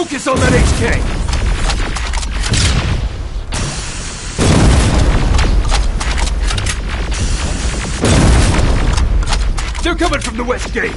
Focus on that HK! They're coming from the west gate!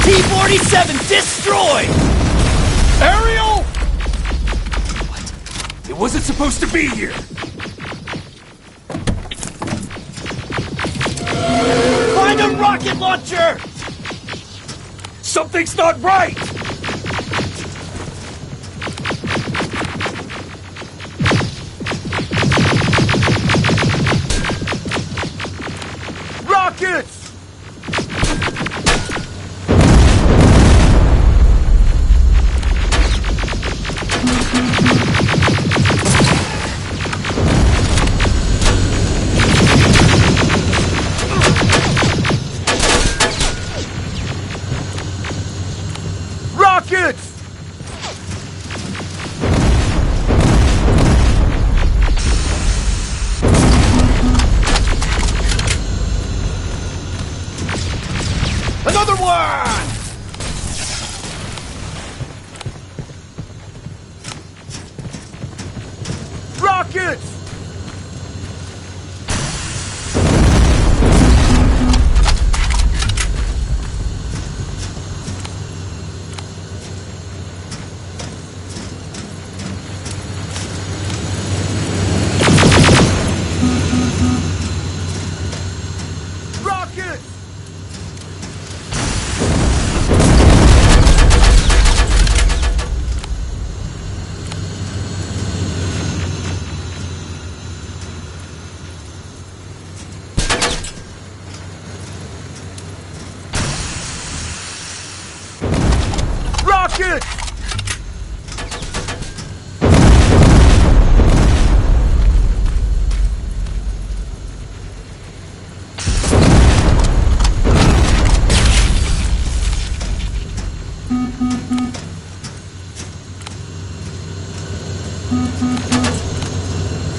T-47 destroyed! Ariel! What? It wasn't supposed to be here! Find a rocket launcher! Something's not right! Rockets! Rockets! Another one! Rockets! Rockets! Rockets!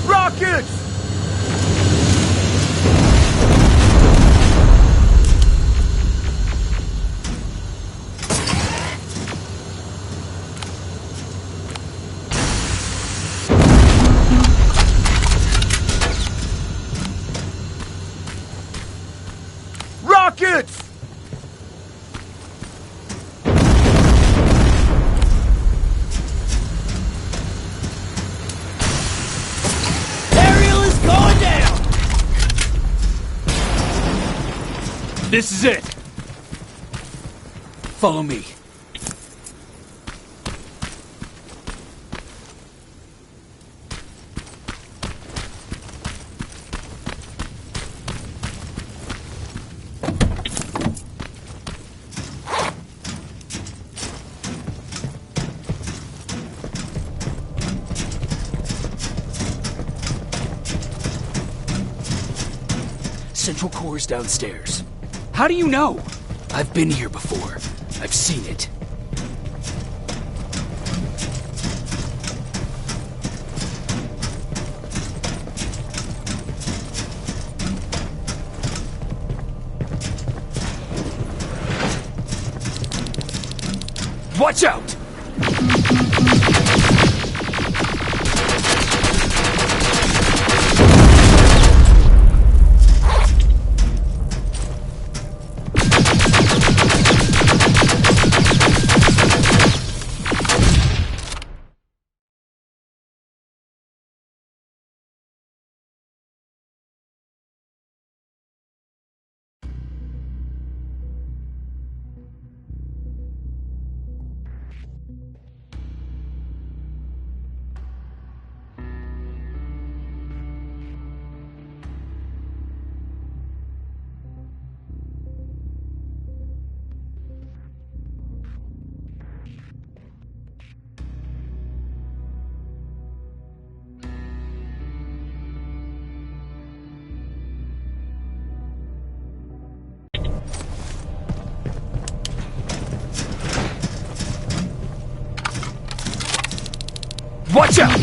Rockets! Rockets! Ariel is going down! This is it! Follow me. Central core's downstairs. How do you know? I've been here before. I've seen it. Watch out! Watch out!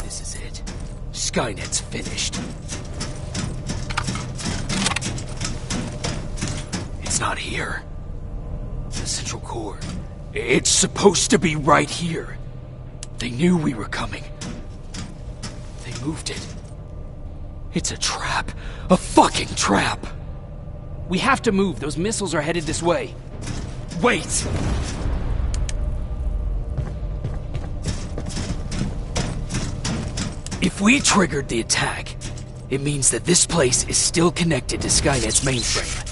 This is it. Skynet's finished. It's not here. The central core. It's supposed to be right here. They knew we were coming. They moved it. It's a trap. A fucking trap! We have to move. Those missiles are headed this way. Wait! If we triggered the attack, it means that this place is still connected to Skynet's mainframe.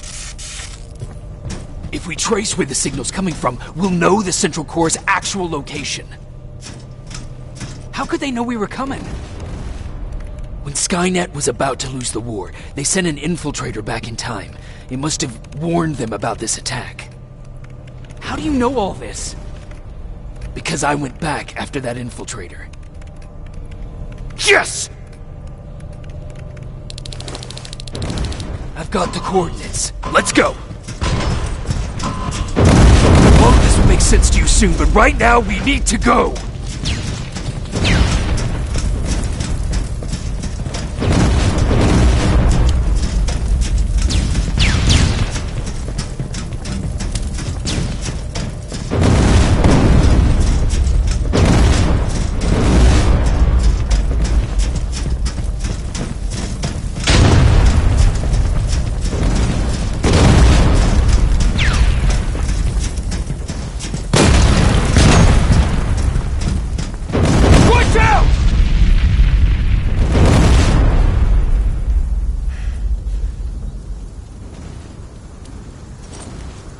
If we trace where the signal's coming from, we'll know the central core's actual location. How could they know we were coming? When Skynet was about to lose the war, they sent an infiltrator back in time. It must have warned them about this attack. How do you know all this? Because I went back after that infiltrator. Yes! I've got the coordinates. Let's go! All of this will make sense to you soon, but right now we need to go!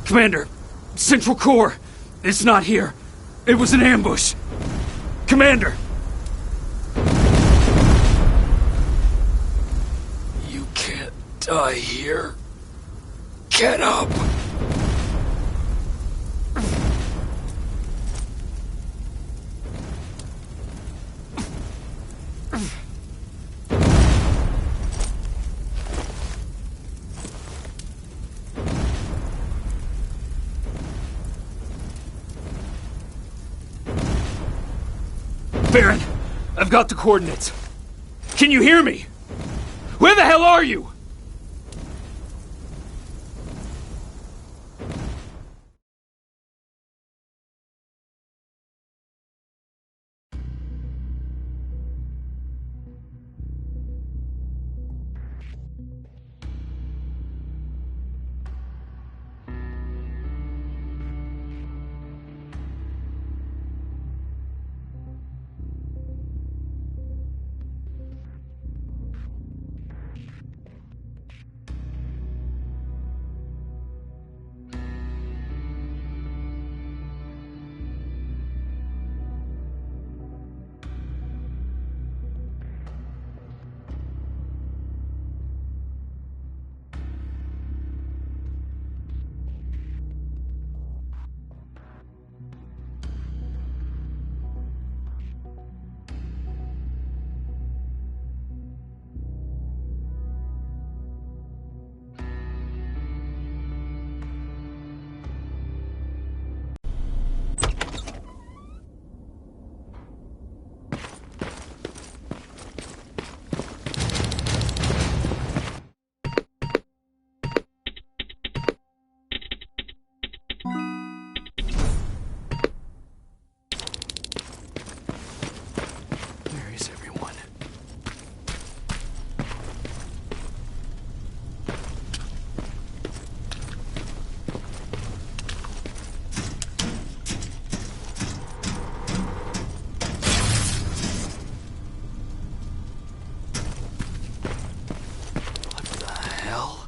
Commander, Central Core, it's not here. It was an ambush. Commander! You can't die here. Get up! Baron, I've got the coordinates. Can you hear me? Where the hell are you? hell?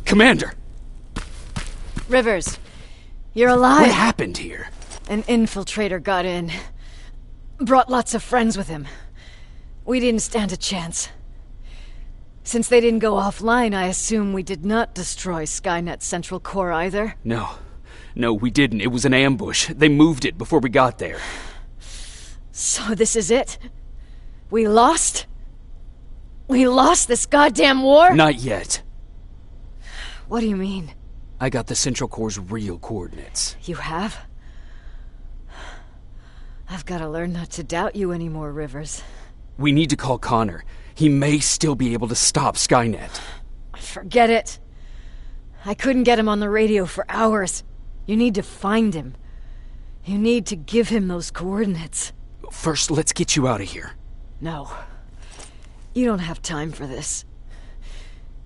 Commander! Rivers, you're alive. What happened here? An infiltrator got in. Brought lots of friends with him. We didn't stand a chance. Since they didn't go offline, I assume we did not destroy Skynet's central core either? No, we didn't. It was an ambush. They moved it before we got there. So this is it? We lost? We lost this goddamn war? Not yet. What do you mean? I got the Central Core's real coordinates. You have? I've got to learn not to doubt you anymore, Rivers. We need to call Connor. He may still be able to stop Skynet. Forget it. I couldn't get him on the radio for hours. You need to find him. You need to give him those coordinates. First, let's get you out of here. No. You don't have time for this.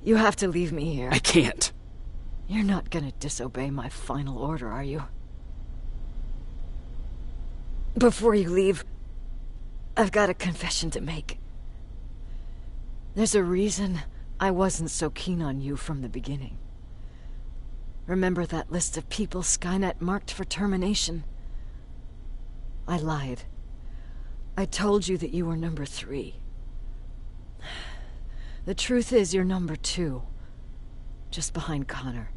You have to leave me here. I can't. You're not gonna disobey my final order, are you? Before you leave, I've got a confession to make. There's a reason I wasn't so keen on you from the beginning. Remember that list of people Skynet marked for termination? I lied. I told you that you were number 3. The truth is you're number 2. Just behind Connor.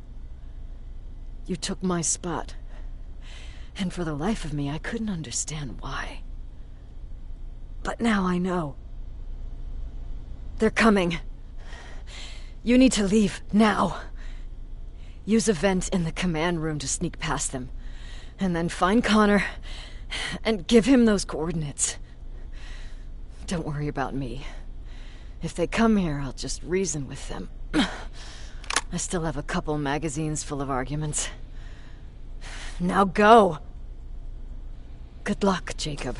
You took my spot. And for the life of me, I couldn't understand why. But now I know. They're coming. You need to leave, now. Use a vent in the command room to sneak past them. And then find Connor, and give him those coordinates. Don't worry about me. If they come here, I'll just reason with them. I still have a couple magazines full of arguments. Now go! Good luck, Jacob.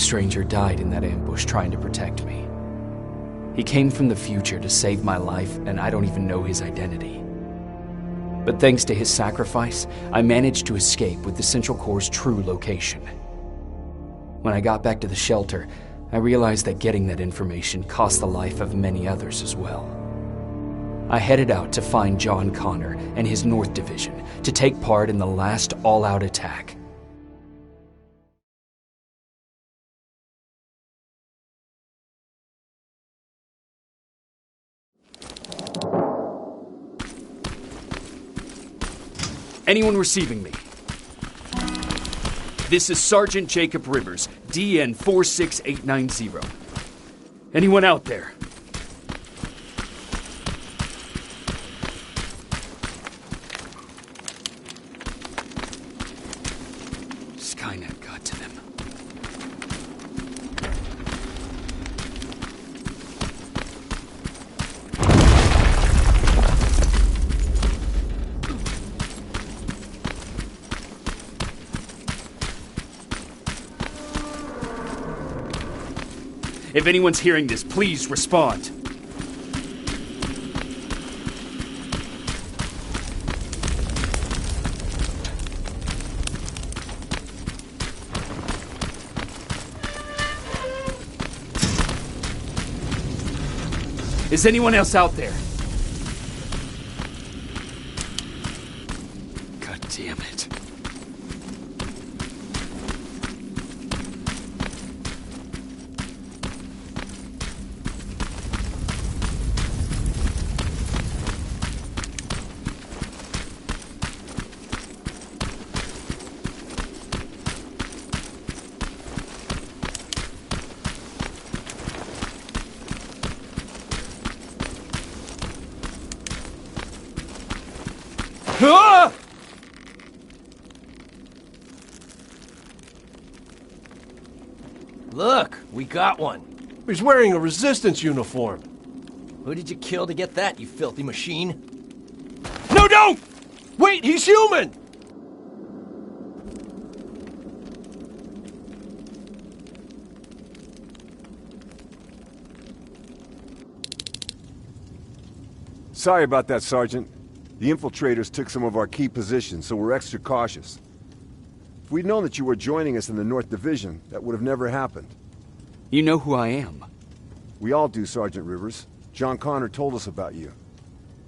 stranger died in that ambush trying to protect me. He came from the future to save my life, and I don't even know his identity. But thanks to his sacrifice, I managed to escape with the Central Core's true location. When I got back to the shelter, I realized that getting that information cost the life of many others as well. I headed out to find John Connor and his North Division to take part in the last all-out attack. Anyone receiving me? This is Sergeant Jacob Rivers, DN 46890. Anyone out there? Skynet got to them. If anyone's hearing this, please respond. Is anyone else out there? God damn it. Ah! Look, we got one. He's wearing a resistance uniform. Who did you kill to get that, you filthy machine? No, don't! Wait, he's human! Sorry about that, Sergeant. The infiltrators took some of our key positions, so we're extra cautious. If we'd known that you were joining us in the North Division, that would have never happened. You know who I am. We all do, Sergeant Rivers. John Connor told us about you.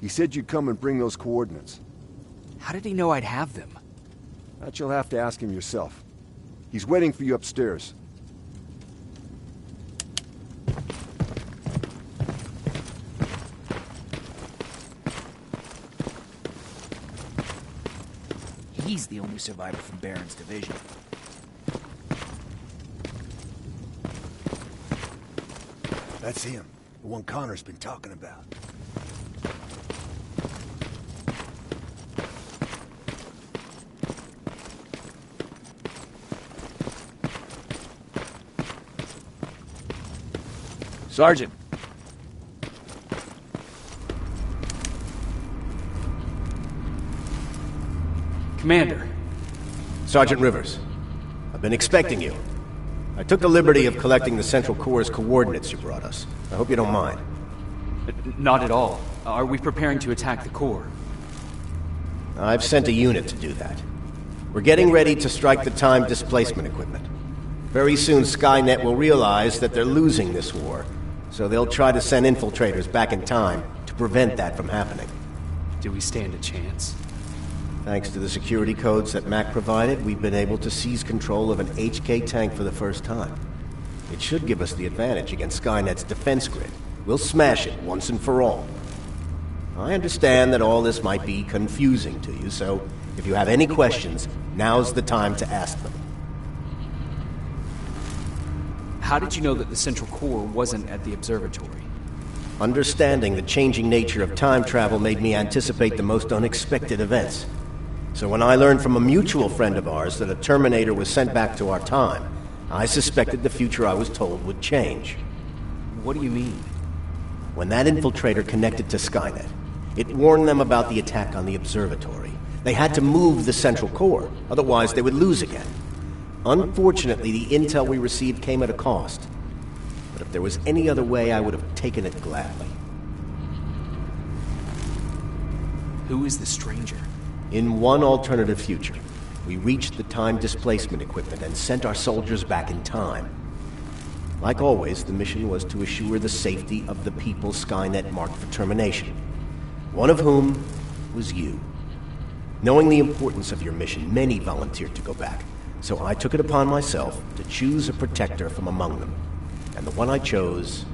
He said you'd come and bring those coordinates. How did he know I'd have them? That you'll have to ask him yourself. He's waiting for you upstairs. He's the only survivor from Baron's division. That's him. The one Connor's been talking about. Sergeant. Commander. Sergeant Rivers. I've been expecting you. I took the liberty of collecting the Central Core's coordinates you brought us. I hope you don't mind. Not at all. Are we preparing to attack the core? I've sent a unit to do that. We're getting ready to strike the time displacement equipment. Very soon Skynet will realize that they're losing this war, so they'll try to send infiltrators back in time to prevent that from happening. Do we stand a chance? Thanks to the security codes that Mac provided, we've been able to seize control of an HK tank for the first time. It should give us the advantage against Skynet's defense grid. We'll smash it once and for all. I understand that all this might be confusing to you, so if you have any questions, now's the time to ask them. How did you know that the Central Core wasn't at the observatory? Understanding the changing nature of time travel made me anticipate the most unexpected events. So when I learned from a mutual friend of ours that a Terminator was sent back to our time, I suspected the future I was told would change. What do you mean? When that infiltrator connected to Skynet, it warned them about the attack on the observatory. They had to move the Central Core, otherwise they would lose again. Unfortunately, the intel we received came at a cost. But if there was any other way, I would have taken it gladly. Who is the stranger? In one alternative future, we reached the time displacement equipment and sent our soldiers back in time. Like always, the mission was to assure the safety of the people Skynet marked for termination. One of whom was you. Knowing the importance of your mission, many volunteered to go back. So I took it upon myself to choose a protector from among them. And the one I chose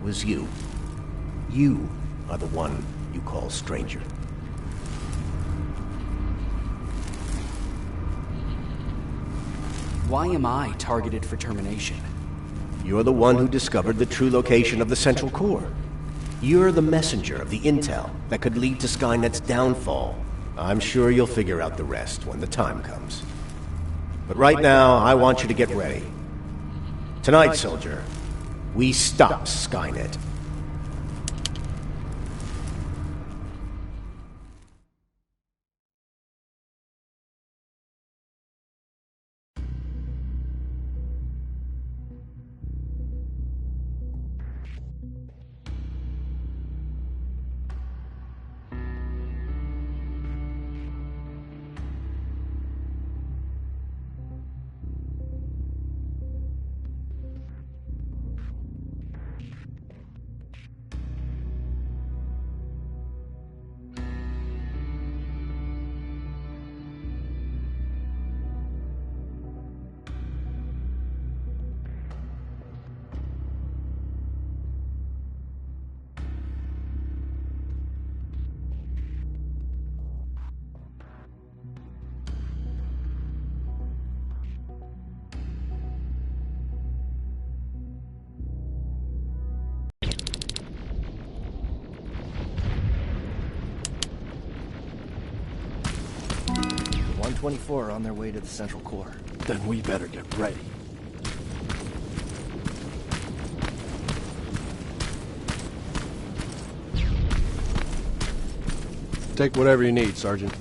was you. You are the one you call stranger. Why am I targeted for termination? You're the one who discovered the true location of the Central Core. You're the messenger of the intel that could lead to Skynet's downfall. I'm sure you'll figure out the rest when the time comes. But right now, I want you to get ready. Tonight, soldier, we stop Skynet. The 124 are on their way to the Central Core. Then we better get ready. Take whatever you need, Sergeant.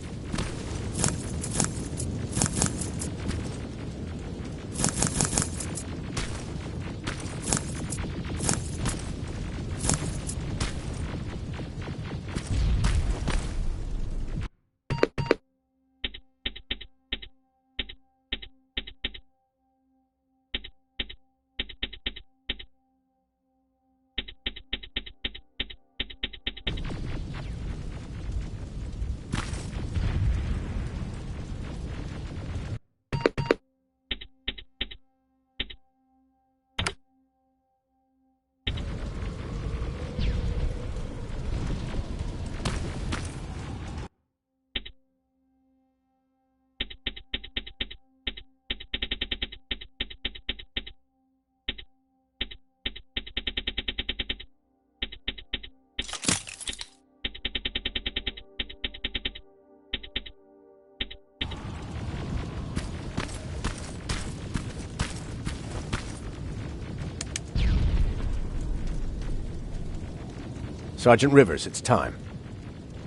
Sergeant Rivers, it's time.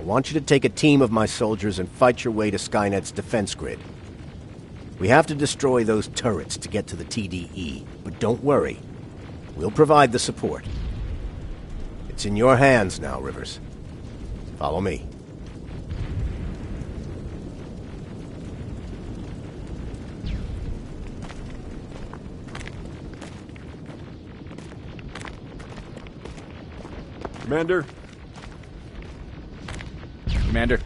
I want you to take a team of my soldiers and fight your way to Skynet's defense grid. We have to destroy those turrets to get to the TDE, but don't worry. We'll provide the support. It's in your hands now, Rivers. Follow me. Commander? Commander.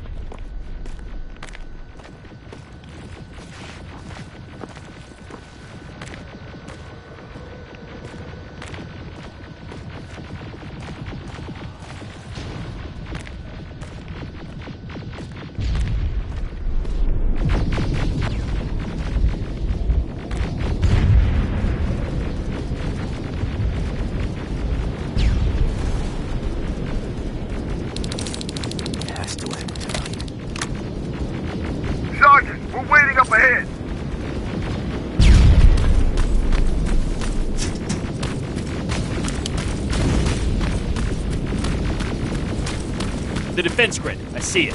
Sergeant, we're waiting up ahead. The defense grid. I see it.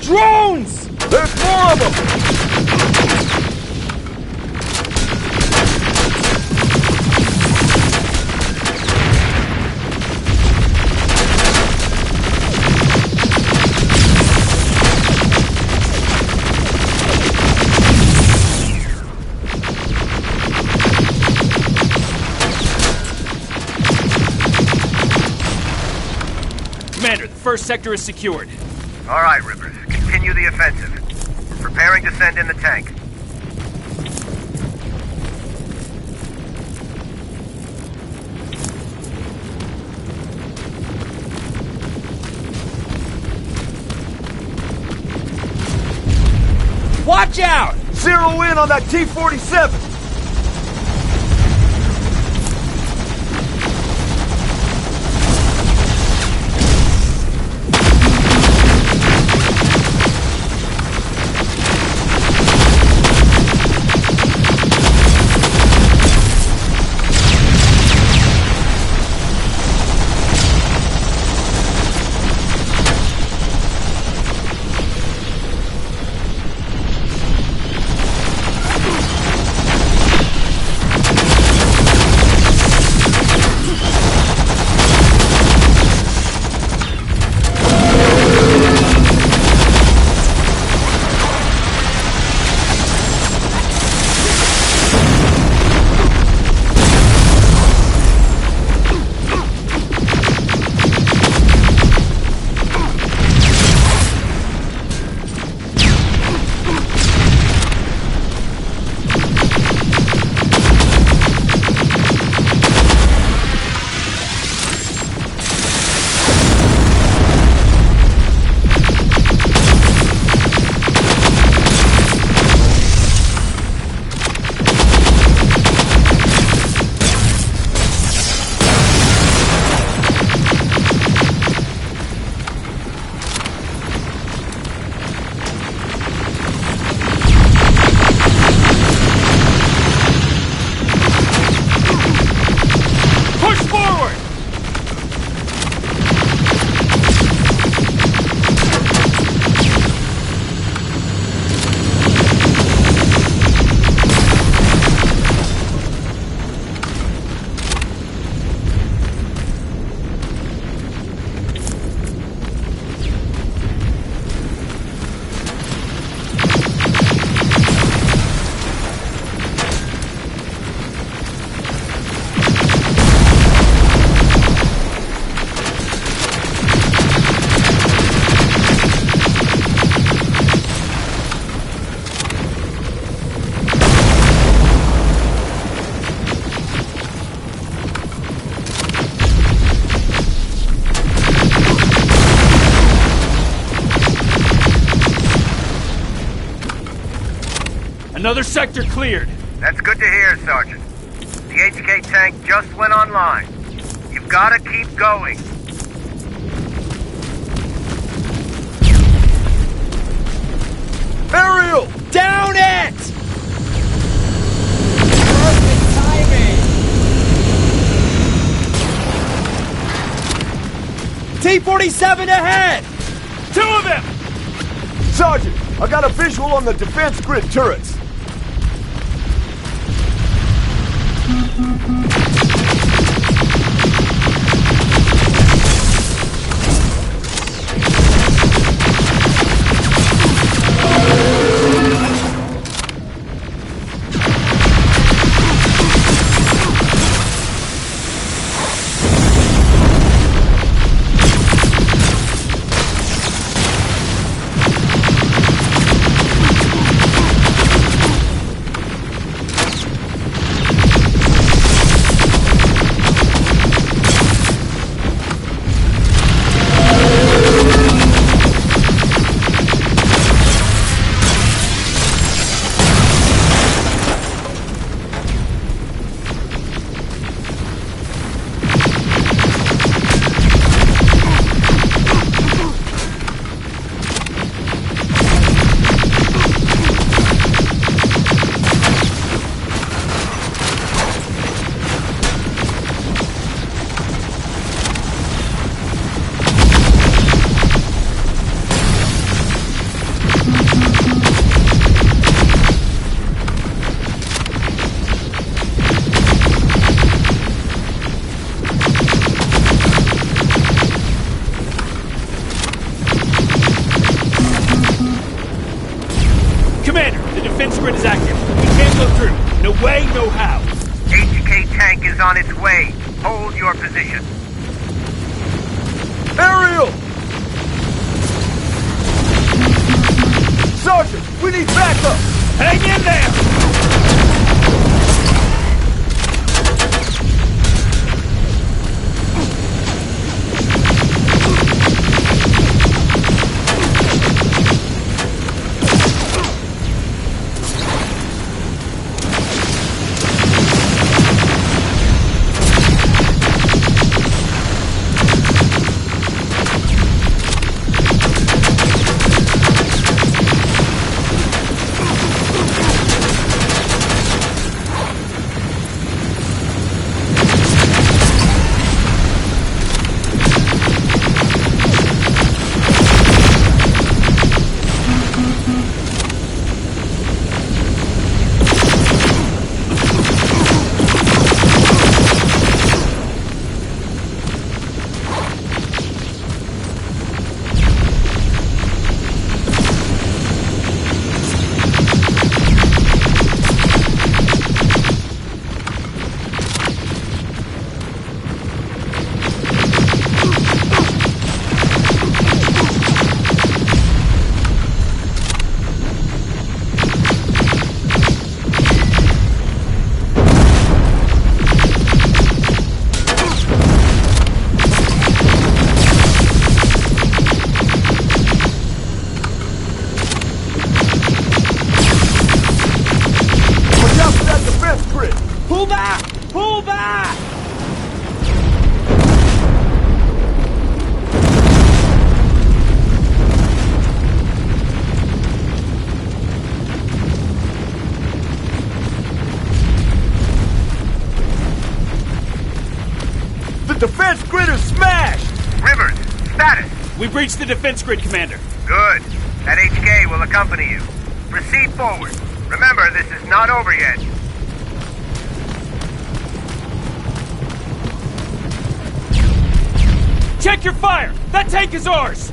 Drones! There's more of them! Commander, the first sector is secured. All right, Rippers. Continue the offensive. We're preparing to send in the tank. Watch out! Zero in on that T-47! Another sector cleared. That's good to hear, Sergeant. The HK tank just went online. You've gotta keep going. Aerial! Down it! Perfect timing! T-47 ahead! Two of them! Sergeant, I got a visual on the defense grid turrets. grid is active. We can't go through. No way, no how. HK tank is on its way. Hold your position. Aerial! Sergeant, we need backup! Hang in there! Pull back! Pull back! The defense grid is smashed! Rivers, status. We breached the defense grid, Commander. Good. That HK will accompany you. Proceed forward. Remember, this is not over yet. Check your fire! That tank is ours!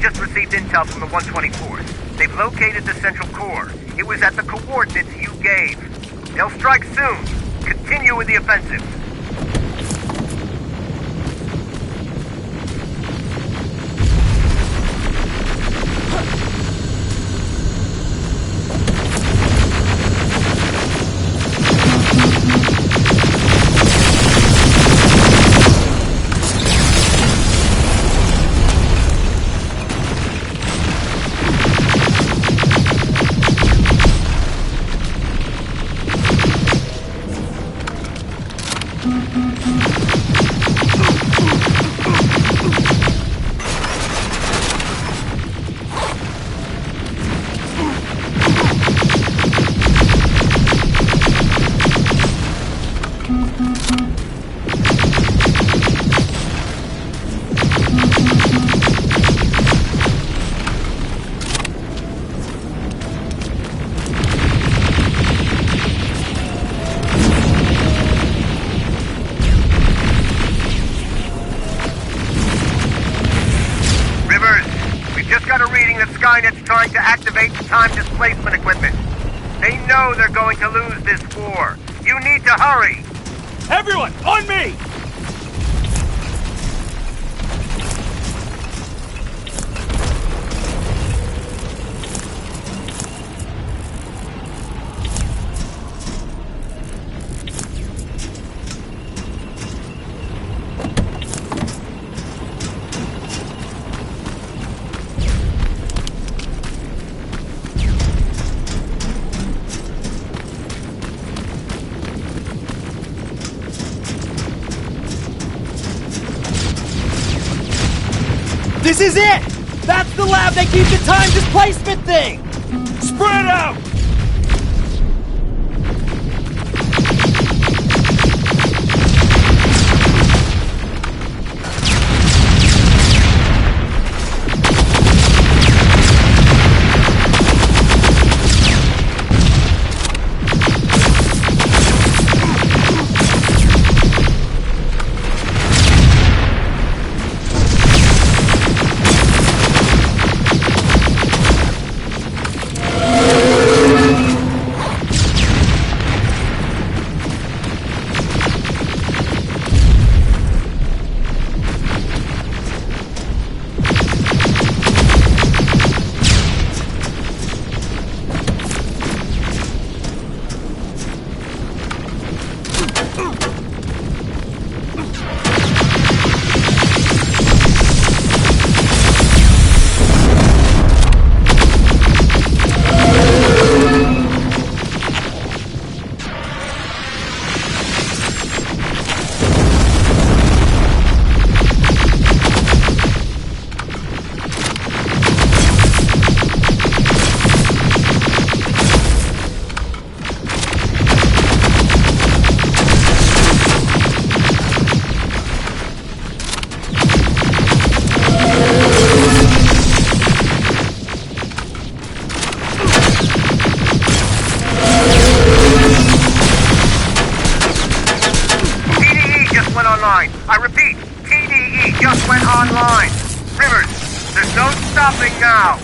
just received intel from the 124th. They've located the central core. It was at the coordinates you gave. They'll strike soon. Continue with the offensive. Skynet's trying to activate time displacement equipment. They know they're going to lose this war. You need to hurry! Everyone, on me! This is it! That's the lab that keeps the time displacement thing! Spread out! I repeat, TDE just went online. Rivers, there's no stopping now.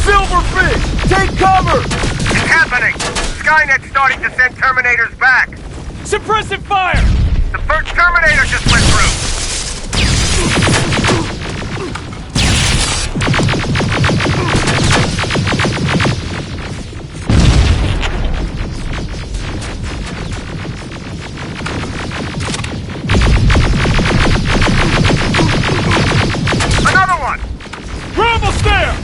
Silverfish! Take cover! It's happening! Skynet's starting to send Terminators back. Suppressive fire! The first Terminator just went through! Another one! We're almost there!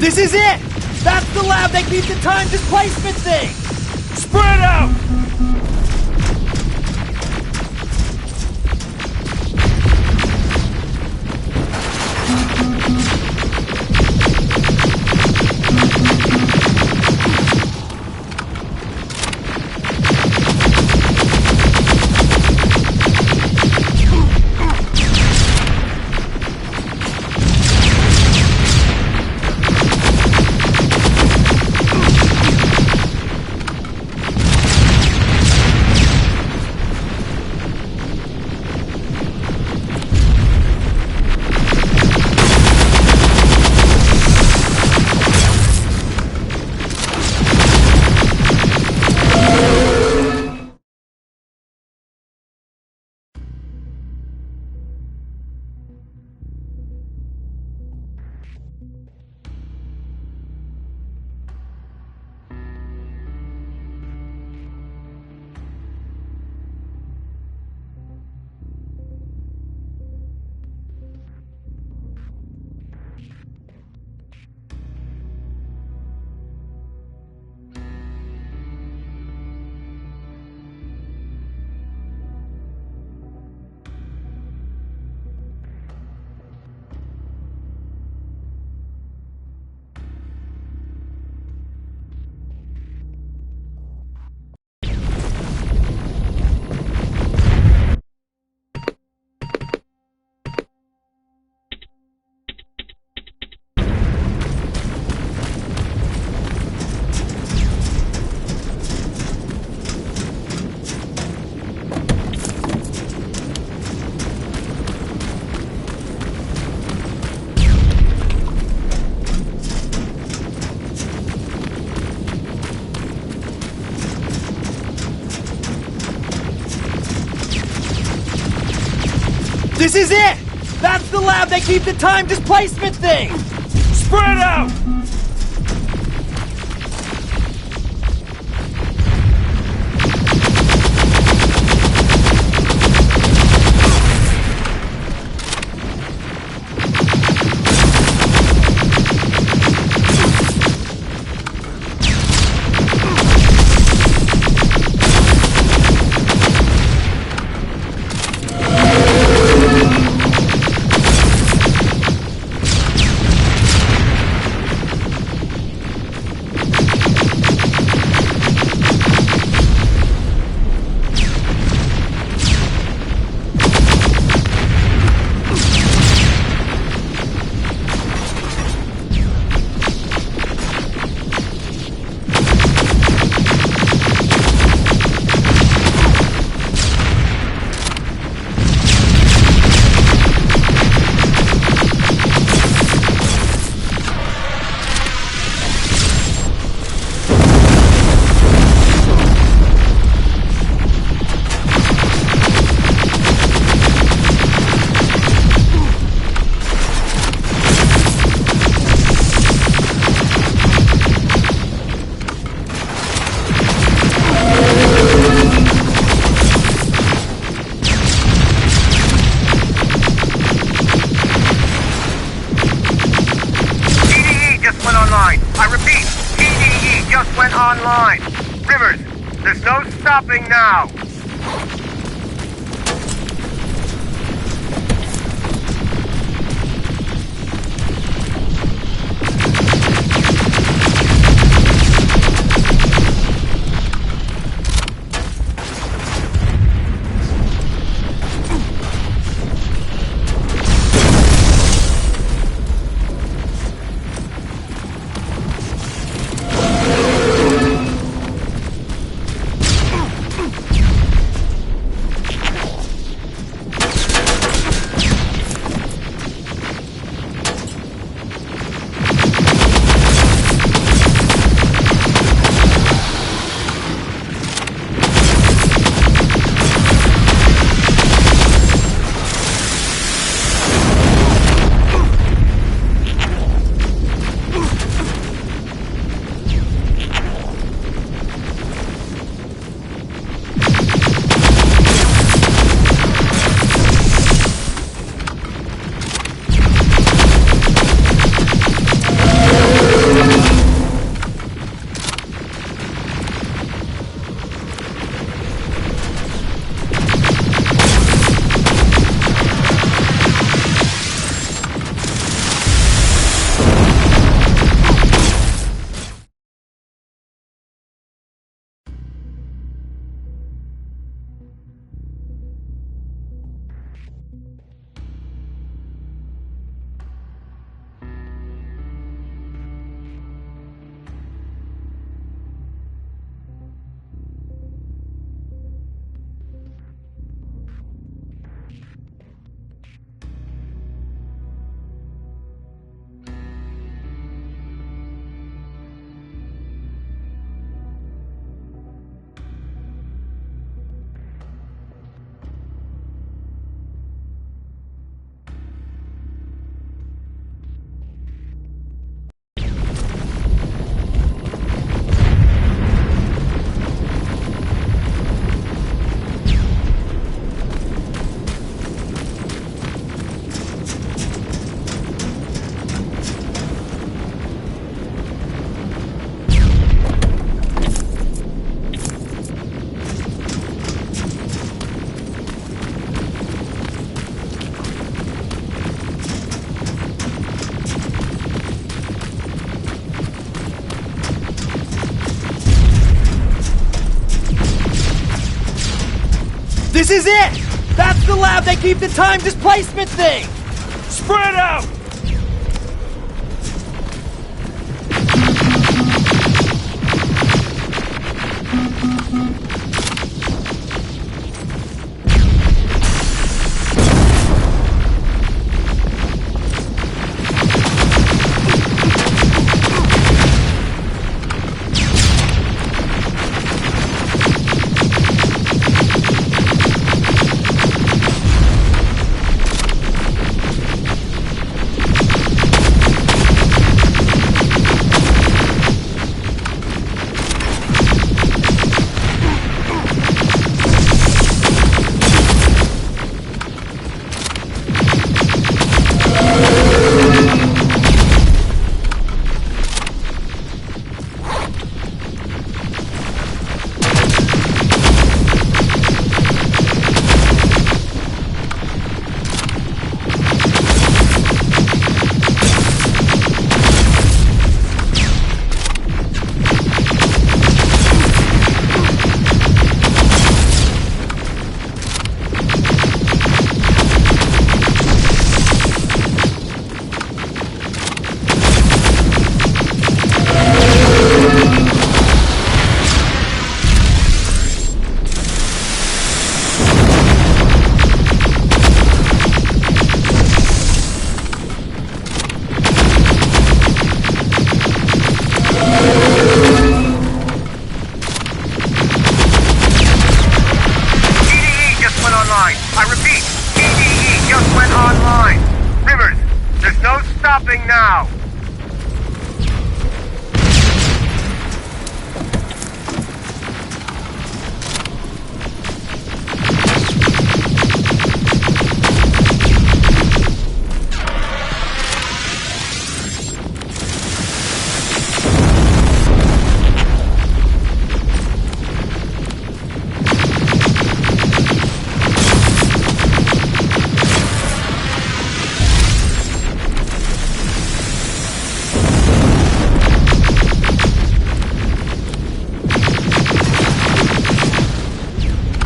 This is it! That's the lab that keeps the time displacement thing! Spread out! This is it! That's the lab that keeps the time displacement thing! Spread out! online. Rivers, there's no stopping now. This is it! That's the lab they keep the time displacement thing! Spread out! I repeat, TDE just went online. Rivers, there's no stopping now.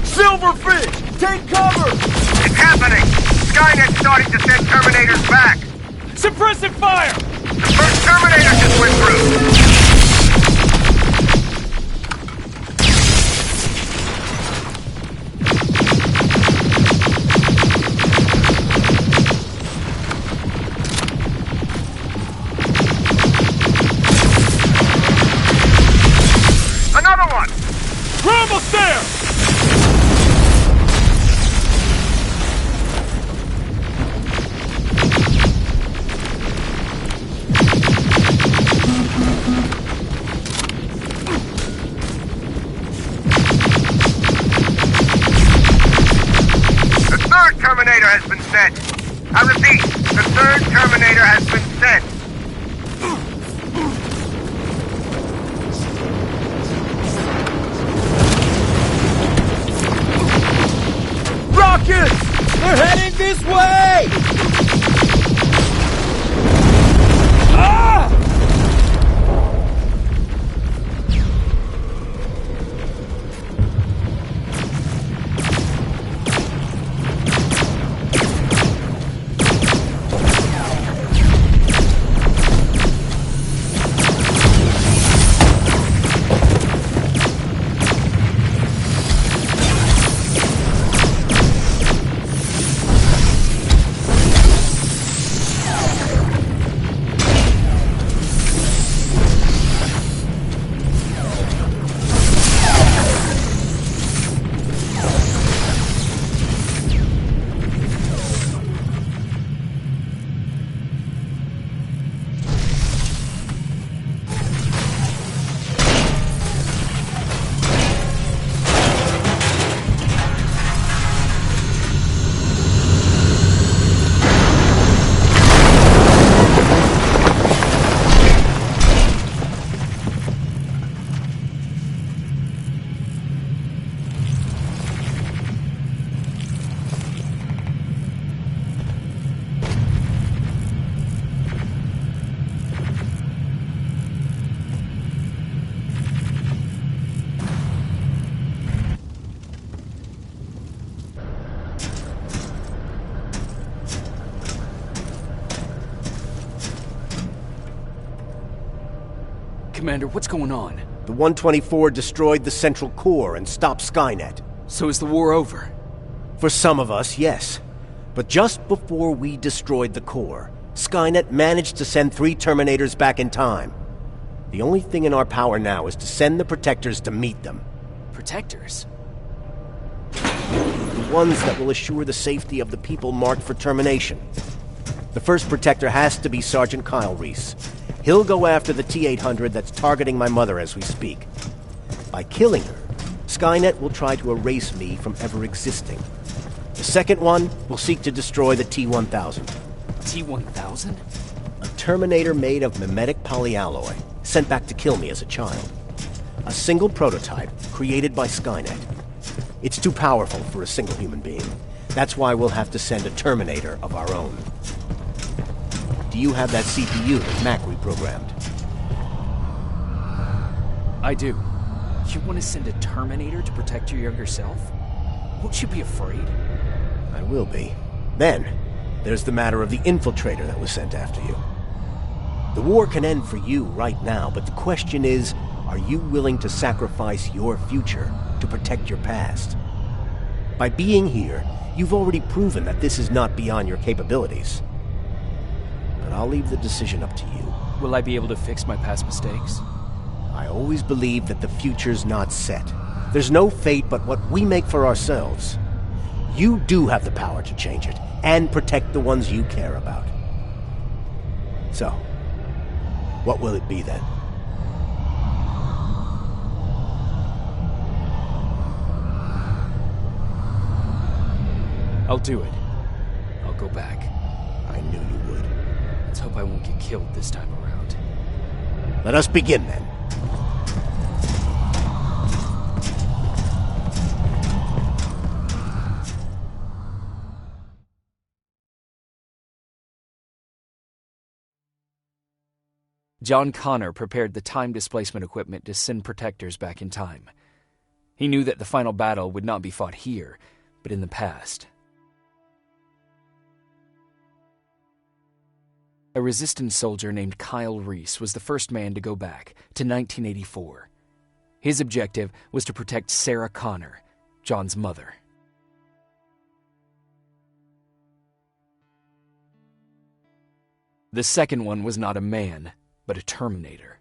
Silverfish! Take cover! It's happening! Skynet's starting to send Terminators back! Suppressive fire! The first Terminator just went through! Another one! We're almost there! The third Terminator has been sent. I repeat, the third Terminator has been sent. Rockets! They're heading this way! Ah! Commander, what's going on? The 124 destroyed the central core and stopped Skynet. So is the war over? For some of us, yes. But just before we destroyed the core, Skynet managed to send 3 Terminators back in time. The only thing in our power now is to send the Protectors to meet them. Protectors? The ones that will assure the safety of the people marked for termination. The first Protector has to be Sergeant Kyle Reese. He'll go after the T-800 that's targeting my mother as we speak. By killing her, Skynet will try to erase me from ever existing. The second one will seek to destroy the T-1000. T-1000? A Terminator made of mimetic polyalloy, sent back to kill me as a child. A single prototype created by Skynet. It's too powerful for a single human being. That's why we'll have to send a Terminator of our own. Do you have that CPU that Mac reprogrammed? I do. You want to send a Terminator to protect your younger self? Won't you be afraid? I will be. Then, there's the matter of the infiltrator that was sent after you. The war can end for you right now, but the question is, are you willing to sacrifice your future to protect your past? By being here, you've already proven that this is not beyond your capabilities. But I'll leave the decision up to you. Will I be able to fix my past mistakes? I always believe that the future's not set. There's no fate but what we make for ourselves. You do have the power to change it, and protect the ones you care about. So, what will it be then? I'll do it. I'll go back. I knew you would. Let's hope I won't get killed this time around. Let us begin then. John Connor prepared the time displacement equipment to send Protectors back in time. He knew that the final battle would not be fought here, but in the past. A resistance soldier named Kyle Reese was the first man to go back to 1984. His objective was to protect Sarah Connor, John's mother. The second one was not a man, but a Terminator.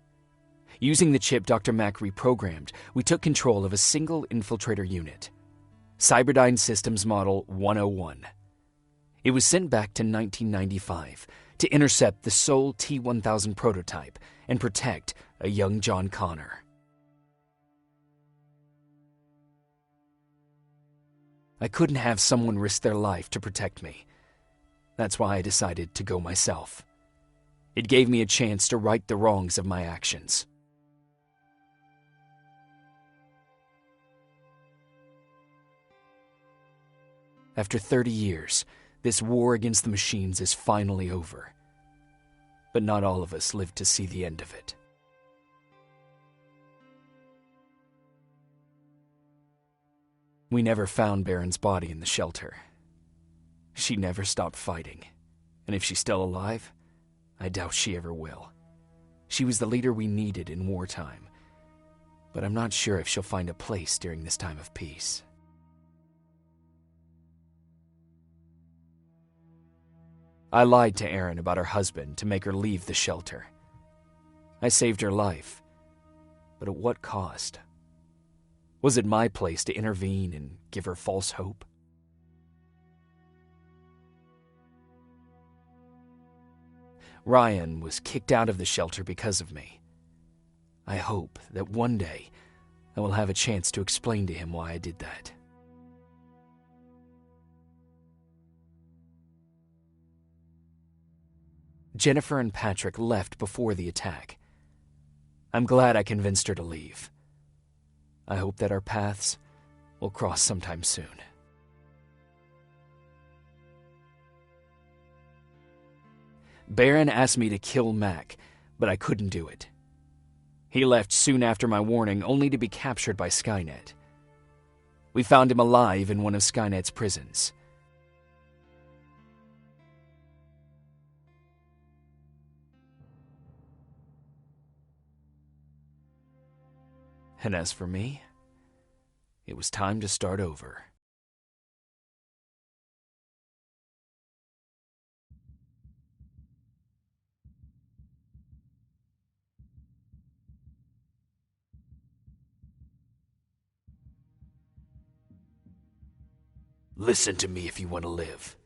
Using the chip Dr. Mack reprogrammed, we took control of a single infiltrator unit, Cyberdyne Systems Model 101. It was sent back to 1995 to intercept the sole T-1000 prototype and protect a young John Connor. I couldn't have someone risk their life to protect me. That's why I decided to go myself. It gave me a chance to right the wrongs of my actions. After 30 years, this war against the machines is finally over. But not all of us lived to see the end of it. We never found Baron's body in the shelter. She never stopped fighting, and if she's still alive, I doubt she ever will. She was the leader we needed in wartime, but I'm not sure if she'll find a place during this time of peace. I lied to Erin about her husband to make her leave the shelter. I saved her life, but at what cost? Was it my place to intervene and give her false hope? Ryan was kicked out of the shelter because of me. I hope that one day I will have a chance to explain to him why I did that. Jennifer and Patrick left before the attack. I'm glad I convinced her to leave. I hope that our paths will cross sometime soon. Baron asked me to kill Mac, but I couldn't do it. He left soon after my warning, only to be captured by Skynet. We found him alive in one of Skynet's prisons. And as for me, it was time to start over. Listen to me if you want to live.